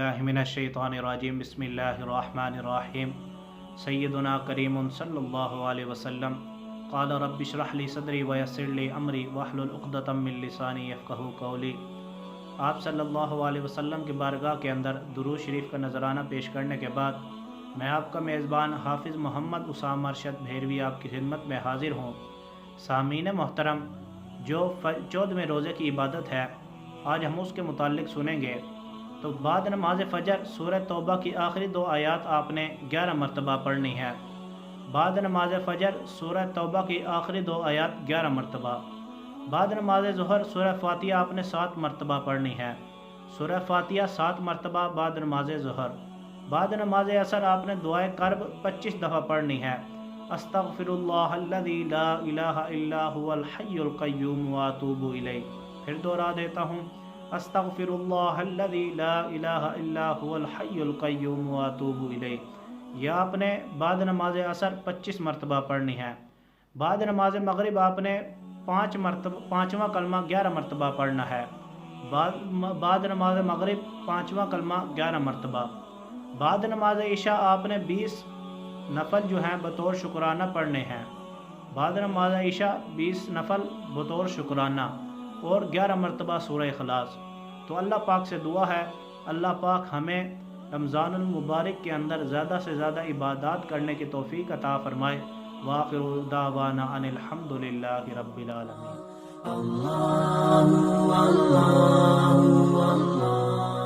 باللہ من الشیطان الرجیم بسم اللہ الرحمن الرحیم سیدنا کریم صلی اللہ علیہ وسلم قال رب اشرح لی صدری ویسر لی امری واحلل عقدۃ من لسانی یفقہوا قولی۔ آپ صلی اللہ علیہ وسلم کی بارگاہ کے اندر درود شریف کا نذرانہ پیش کرنے کے بعد میں آپ کا میزبان حافظ محمد اسامہ ارشد بھیروی آپ کی خدمت میں حاضر ہوں۔ سامعین محترم، جو 14ویں روزے کی عبادت ہے آج ہم اس کے متعلق سنیں گے۔ تو بعد نماز فجر سورہ توبہ کی آخری 2 آیات آپ نے 11 مرتبہ پڑھنی ہے۔ بعد نماز فجر سورہ توبہ کی آخری 2 آیات 11 مرتبہ۔ بعد نماز ظہر سورہ فاتحہ آپ نے 7 مرتبہ پڑھنی ہے۔ سورہ فاتحہ 7 مرتبہ بعد نماز ظہر۔ بعد نماز عصر آپ نے دعائے کرب 25 دفعہ پڑھنی ہے۔ استغفر اللہ الذی لا الہ الا هو الحی القیوم واتوب الیہ۔ پھر دوہرا دیتا ہوں، استغفر اللہ الذی لا الہ الا هو الحی القیوم واتوب الیہ۔ یہ آپ نے بعد نماز عصر 25 مرتبہ پڑھنی ہے۔ بعد نماز مغرب آپ نے 5واں کلمہ 11 مرتبہ پڑھنا ہے۔ بعد نماز مغرب 5واں کلمہ 11 مرتبہ۔ بعد نماز عشاء آپ نے 20 نفل جو ہیں بطور شکرانہ پڑھنے ہیں۔ بعد نماز عشاء 20 نفل بطور شکرانہ اور 11 مرتبہ سورہ اخلاص۔ تو اللہ پاک سے دعا ہے اللہ پاک ہمیں رمضان المبارک کے اندر زیادہ سے زیادہ عبادات کرنے کی توفیق عطا فرمائے۔ وآخر دعوانا ان الحمد للہ رب العالمین۔ اللہ اللہ اللہ